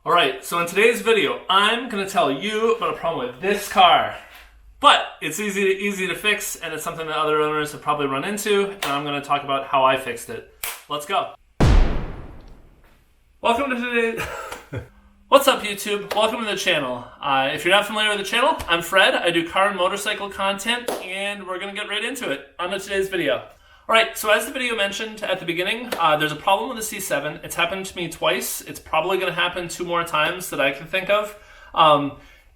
Alright, so in today's video, I'm going to tell you about a problem with this car. But it's easy to fix, and it's something that other owners have probably run into, and I'm going to talk about how I fixed it. Let's go. Welcome to today's... What's up, YouTube? Welcome to the channel. If you're not familiar with the channel, I'm Fred. I do car and motorcycle content, and we're going to get right into it on today's video. Alright, so as the video mentioned at the beginning, there's a problem with the C7. It's happened to me twice. It's probably going to happen 2 more times that I can think of.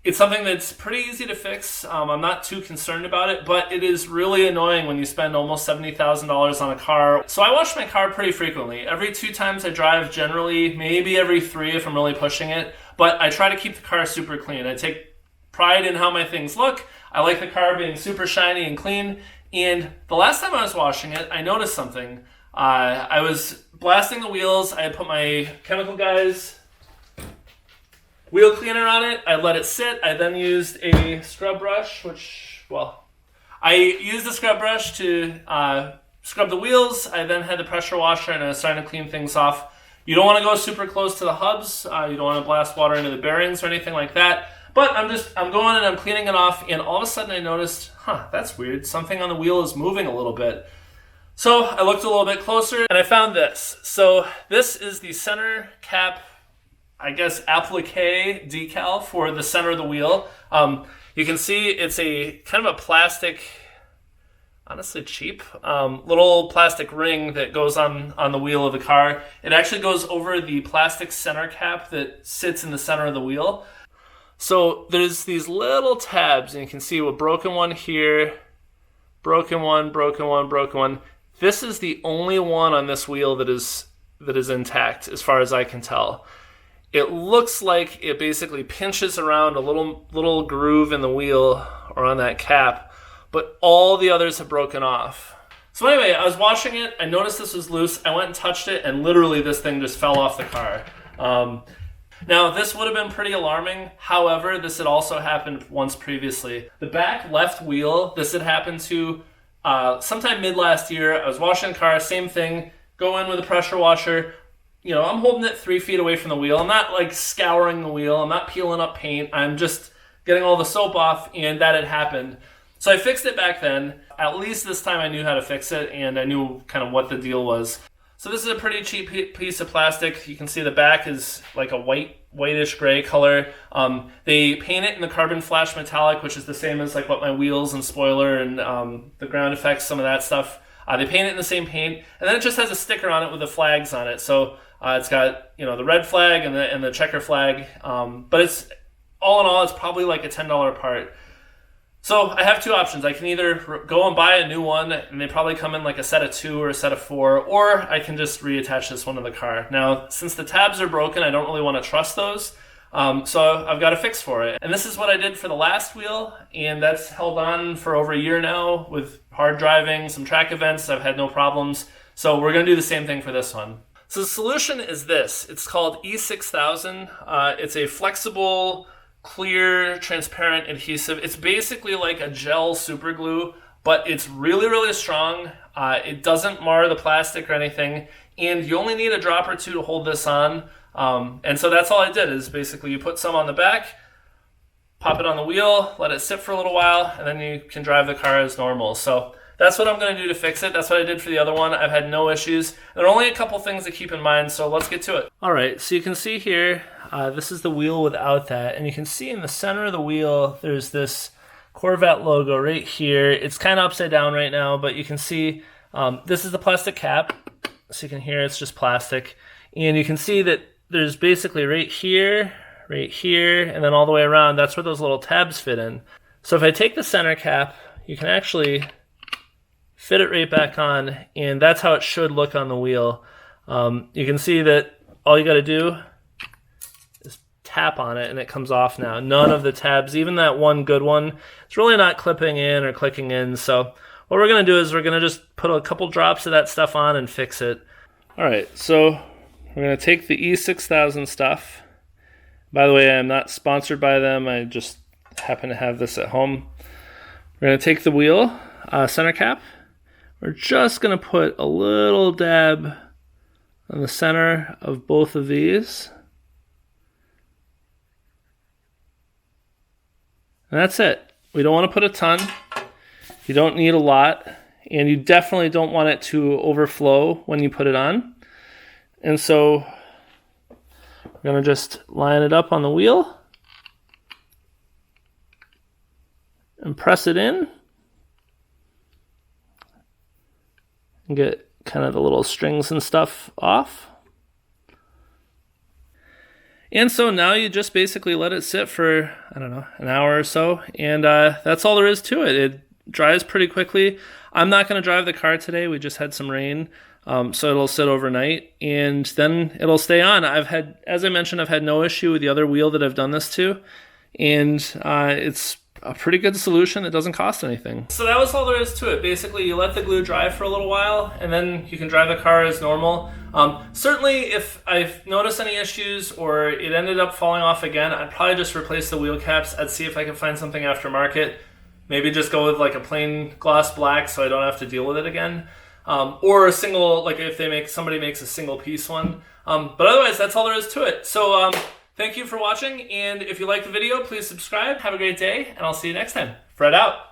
It's something that's pretty easy to fix. I'm not too concerned about it, but it is really annoying when you spend almost $70,000 on a car. So I wash my car pretty frequently. Every 2 times I drive, generally, maybe every 3 if I'm really pushing it. But I try to keep the car super clean. I take pride in how my things look. I like the car being super shiny and clean. And the last time I was washing it, I noticed something. I was blasting the wheels. I had put my Chemical Guys wheel cleaner on it. I let it sit. I then used a scrub brush, I used the scrub brush to scrub the wheels. I then had the pressure washer, and I was starting to clean things off. You don't want to go super close to the hubs. You don't want to blast water into the bearings or anything like that. But I'm going and I'm cleaning it off, and all of a sudden I noticed, that's weird. Something on the wheel is moving a little bit. So I looked a little bit closer, and I found this. So this is the center cap, I guess, applique decal for the center of the wheel. You can see it's a kind of a plastic, honestly cheap, little plastic ring that goes on the wheel of the car. It actually goes over the plastic center cap that sits in the center of the wheel. So there's these little tabs, and you can see a broken one here, broken one, broken one, broken one. This is the only one on this wheel that is intact, as far as I can tell. It looks like it basically pinches around a little groove in the wheel or on that cap, but all the others have broken off. So anyway, I was washing it. I noticed this was loose. I went and touched it, and literally this thing just fell off the car. Now, this would have been pretty alarming. However, this had also happened once previously. The back left wheel, this had happened to sometime mid last year. I was washing the car, same thing, go in with a pressure washer. You know, I'm holding it 3 feet away from the wheel. I'm not like scouring the wheel. I'm not peeling up paint. I'm just getting all the soap off, and that had happened. So I fixed it back then. At least this time I knew how to fix it, and I knew kind of what the deal was. So this is a pretty cheap piece of plastic. You can see the back is like a whitish gray color. They paint it in the carbon flash metallic, which is the same as like what my wheels and spoiler and the ground effects, some of that stuff. They paint it in the same paint, and then it just has a sticker on it with the flags on it. So it's got, you know, the red flag and the checker flag. But it's all in all, it's probably like a $10 part. So I have 2 options. I can either go and buy a new one, and they probably come in like a set of 2 or a set of 4, or I can just reattach this one to the car. Now, since the tabs are broken, I don't really want to trust those. So I've got a fix for it. And this is what I did for the last wheel, and that's held on for over a year now with hard driving, some track events. I've had no problems. So we're going to do the same thing for this one. So the solution is this. It's called E6000. It's a flexible, clear, transparent adhesive. It's basically like a gel super glue, but it's really, really strong. It doesn't mar the plastic or anything, and you only need a drop or 2 to hold this on. And so that's all I did, is basically you put some on the back, pop it on the wheel, let it sit for a little while, and then you can drive the car as normal. So that's what I'm going to do to fix it. That's what I did for the other one. I've had no issues. There are only a couple things to keep in mind, so let's get to it. All right, so you can see here, this is the wheel without that, and you can see in the center of the wheel, there's this Corvette logo right here. It's kind of upside down right now, but you can see this is the plastic cap, so you can hear it's just plastic, and you can see that there's basically right here, and then all the way around, that's where those little tabs fit in. So if I take the center cap, you can actually fit it right back on, and that's how it should look on the wheel. You can see that all you got to do is tap on it, and it comes off now. None of the tabs, even that one good one, it's really not clipping in or clicking in. So what we're going to do is we're going to just put a couple drops of that stuff on and fix it. All right, so we're going to take the E6000 stuff. By the way, I'm not sponsored by them. I just happen to have this at home. We're going to take the wheel center cap. We're just going to put a little dab on the center of both of these. And that's it. We don't want to put a ton. You don't need a lot. And you definitely don't want it to overflow when you put it on. And so we're going to just line it up on the wheel and press it in and get kind of the little strings and stuff off. And so now you just basically let it sit for, I don't know, an hour or so, and that's all there is to it. It dries pretty quickly. I'm not going to drive the car today. We just had some rain, so it'll sit overnight, and then it'll stay on. As I mentioned, I've had no issue with the other wheel that I've done this to, and it's a pretty good solution that doesn't cost anything. So that was all there is to it. Basically, you let the glue dry for a little while, and then you can drive the car as normal. Certainly, if I've noticed any issues or it ended up falling off again, I'd probably just replace the wheel caps. I'd see if I can find something aftermarket. Maybe just go with like a plain gloss black so I don't have to deal with it again. Or a single, like if somebody makes a single piece one. But otherwise, that's all there is to it. So thank you for watching, and if you liked the video, please subscribe. Have a great day, and I'll see you next time. Fred out.